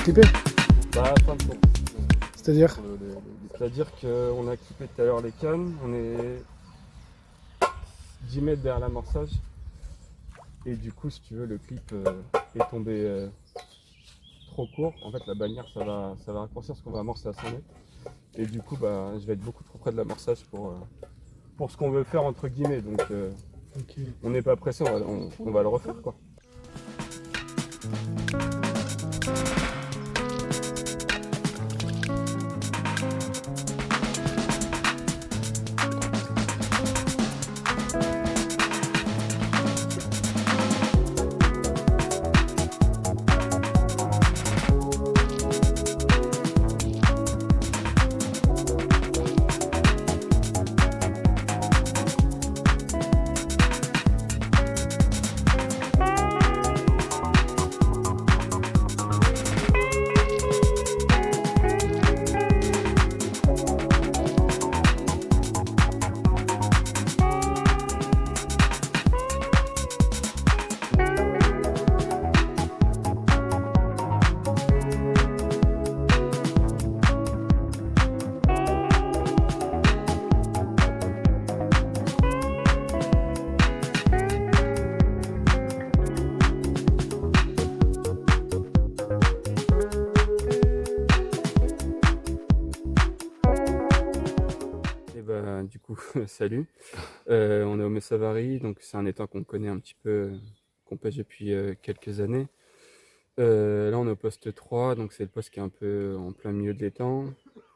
clipper? Bah, fin de compte. C'est-à-dire? C'est-à-dire qu'on a clippé tout à l'heure les cannes, on est 10 mètres derrière l'amorçage. Et du coup, si tu veux, le clip est tombé trop court. En fait, la bannière, ça va raccourcir parce qu'on va amorcer à 100 mètres. Et du coup, bah, je vais être beaucoup trop près de l'amorçage pour ce qu'on veut faire, entre guillemets. Donc, Okay. on n'est pas pressé, on va le refaire, quoi. Du coup, salut. On est au Messavari, donc c'est un étang qu'on connaît un petit peu, qu'on pêche depuis quelques années. Là, on est au poste 3, donc c'est le poste qui est un peu en plein milieu de l'étang.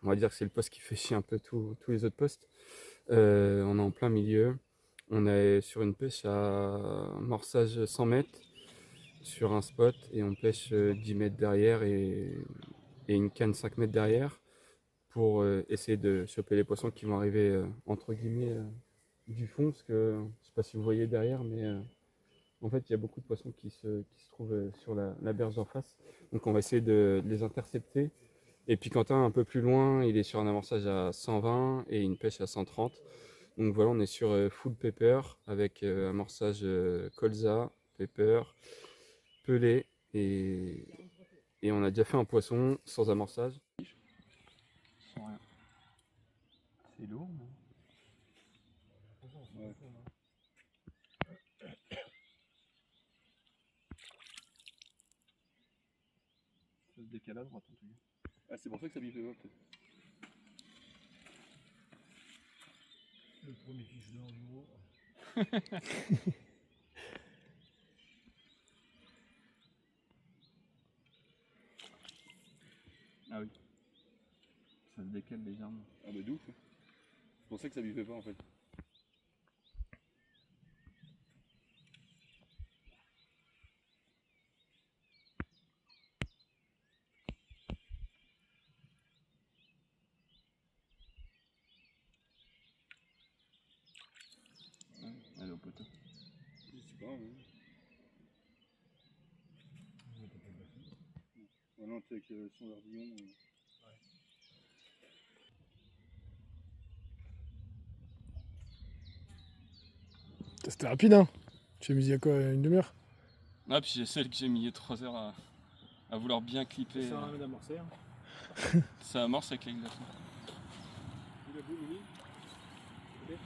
On va dire que c'est le poste qui fait chier un peu tous les autres postes. On est en plein milieu. On est sur une pêche à amorçage 100 mètres sur un spot et on pêche 10 mètres derrière et une canne 5 mètres derrière pour essayer de choper les poissons qui vont arriver entre guillemets du fond, parce que je sais pas si vous voyez derrière, mais en fait il y a beaucoup de poissons qui se trouvent sur la berge en face. Donc on va essayer de les intercepter. Et puis Quentin, un peu plus loin, il est sur un amorçage à 120 et une pêche à 130. Donc voilà, on est sur full pepper avec amorçage colza, pepper, pelé et on a déjà fait un poisson sans amorçage. Sans rien. C'est lourd, mais... Ouais. Ça se décale à droite en tout cas. Ah, c'est pour ça que ça bifait pas peut-être. Le premier fiche d'or du jour. Ah oui. Ça se décale légèrement. Ah bah d'ouf. C'est pour ça que ça bifait pas en fait. Ouais, allez au poteau. Je sais pas, oui. Ouais, non, tu sais, avec son verdillon. Ouais. C'était rapide, hein? Tu as mis il y a quoi, une demi-heure? Ah, puis j'ai celle que j'ai mis 3 heures à vouloir bien clipper. Ça sert à rien d'amorcer, hein. Ça amorce avec la glace. Il a beau, Mimi. Ok.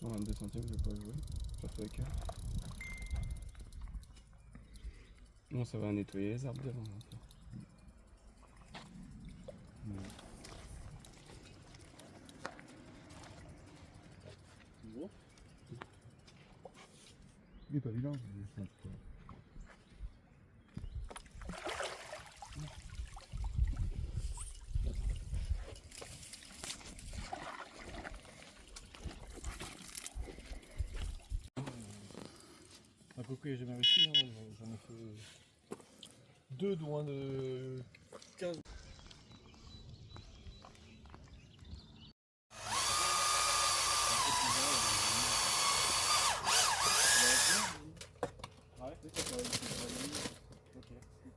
En 22 centimes, je vais pas jouer. Surtout avec elle. Non, ça va nettoyer les arbres devant. Il est pas vilain. À peu près, j'ai jamais réussi. Hein. J'en ai fait 2 de moins de 15.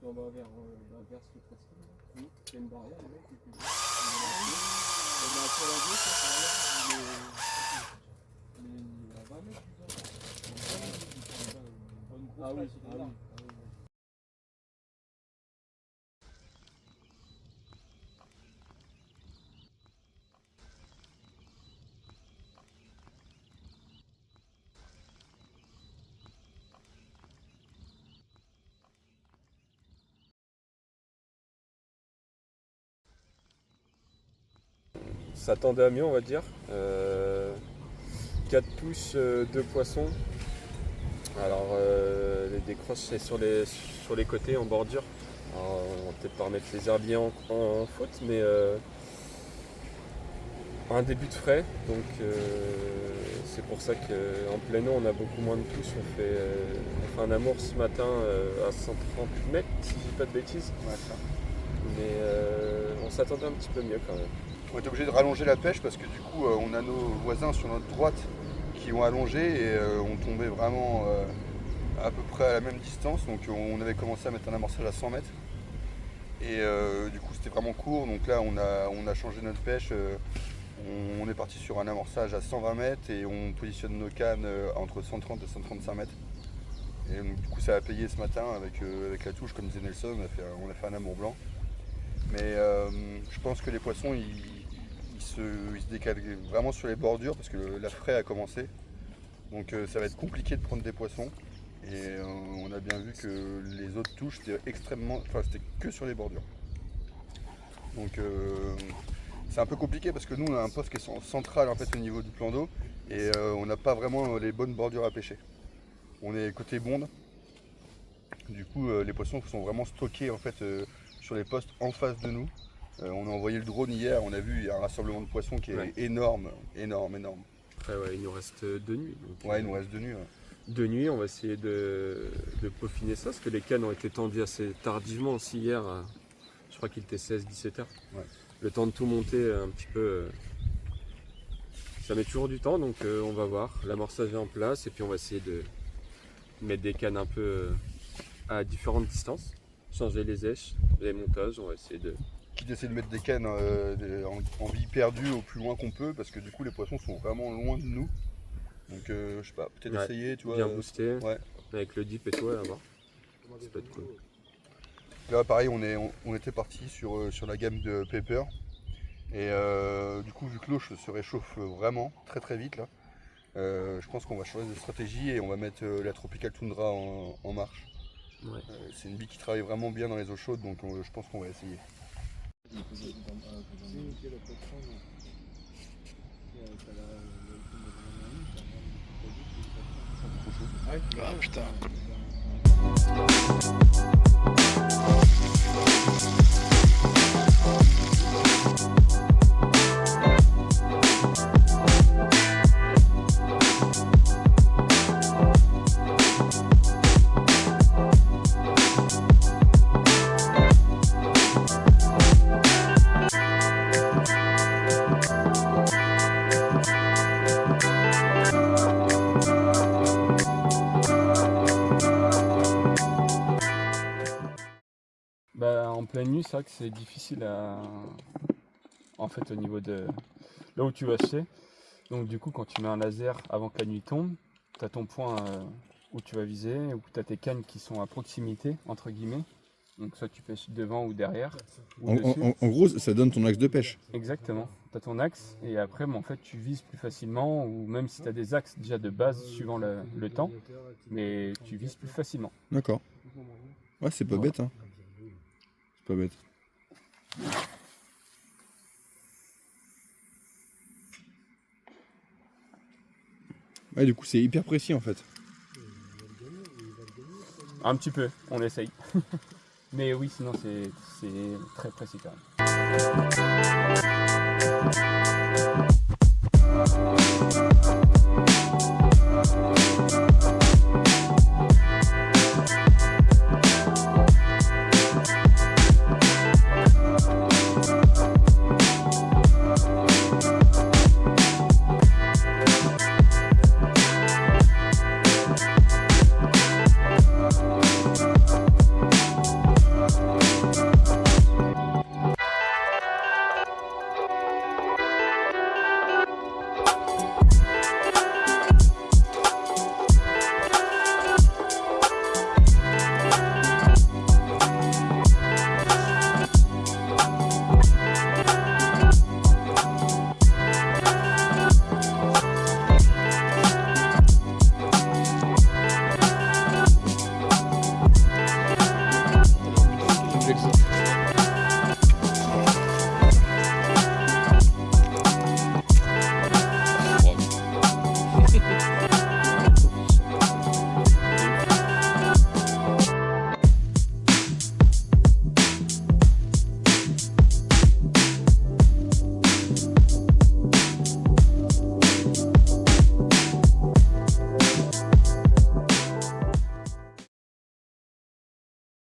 On va vers l'inverse de presque. Il y a une barrière là, sur la gauche, à 20 mètres, ah oui, ah oui. S'attendait à mieux, on va dire. 4 touches, 2 poissons. Alors, les décroches, c'est sur les côtés, en bordure. Alors, on va peut-être pas remettre les herbiers en faute, mais un début de frais. Donc, c'est pour ça qu'en plein eau, on a beaucoup moins de touches. On fait un amour ce matin à 130 mètres, si je dis pas de bêtises. Ouais, ça. Mais on s'attendait un petit peu mieux quand même. On était obligé de rallonger la pêche parce que du coup on a nos voisins sur notre droite qui ont allongé et on tombait vraiment à peu près à la même distance. Donc on avait commencé à mettre un amorçage à 100 mètres. Et du coup c'était vraiment court. Donc là on a changé notre pêche. On est parti sur un amorçage à 120 mètres et on positionne nos cannes entre 130 et 135 mètres. Et donc, du coup ça a payé ce matin avec la touche, comme disait Nelson, on a fait un amour blanc. Mais je pense que les poissons ils se décalent vraiment sur les bordures parce que la fraie a commencé. Donc ça va être compliqué de prendre des poissons. Et on a bien vu que les autres touches c'était c'était que sur les bordures. Donc c'est un peu compliqué parce que nous on a un poste qui est central en fait au niveau du plan d'eau et on n'a pas vraiment les bonnes bordures à pêcher. On est côté bonde. Du coup les poissons sont vraiment stockés en fait sur les postes en face de nous. On a envoyé le drone hier, on a vu il y a un rassemblement de poissons qui est énorme. Après, ouais, il nous reste 2 nuits. Donc, ouais, il nous reste 2 nuits. Ouais. 2 nuits, on va essayer de peaufiner ça, parce que les cannes ont été tendues assez tardivement aussi hier. Je crois qu'il était 16-17 heures. Ouais. Le temps de tout monter un petit peu, ça met toujours du temps, donc on va voir. L'amorçage est en place, et puis on va essayer de mettre des cannes un peu à différentes distances, changer les éches, les montages, on va essayer de... D'essayer de mettre des cannes en vie perdue au plus loin qu'on peut parce que du coup les poissons sont vraiment loin de nous. Donc je sais pas, peut-être essayer, tu vois. Bien booster, ouais. Avec le dip et tout, à voir. Ça peut être cool. Là pareil, on était parti sur la gamme de Pepper. Et du coup vu que l'eau se réchauffe vraiment très très vite là, je pense qu'on va changer de stratégie et on va mettre la Tropical Tundra en marche. Ouais. C'est une bille qui travaille vraiment bien dans les eaux chaudes donc je pense qu'on va essayer. Ah putain. Bah, en pleine nuit, c'est vrai que c'est difficile en fait, au niveau de là où tu vas acheter. Donc du coup, quand tu mets un laser avant que la nuit tombe, tu as ton point où tu vas viser, où tu as tes cannes qui sont à proximité, entre guillemets. Donc soit tu pêches devant ou derrière, ou dessus. En gros, ça donne ton axe de pêche. Exactement. Tu as ton axe, et après, en fait, tu vises plus facilement, ou même si tu as des axes déjà de base suivant le temps, mais tu vises plus facilement. D'accord. Ouais, c'est pas bête, hein. C'est pas bête. Ouais, du coup, c'est hyper précis en fait. Un petit peu, on essaye. Mais oui, sinon c'est très précis quand même.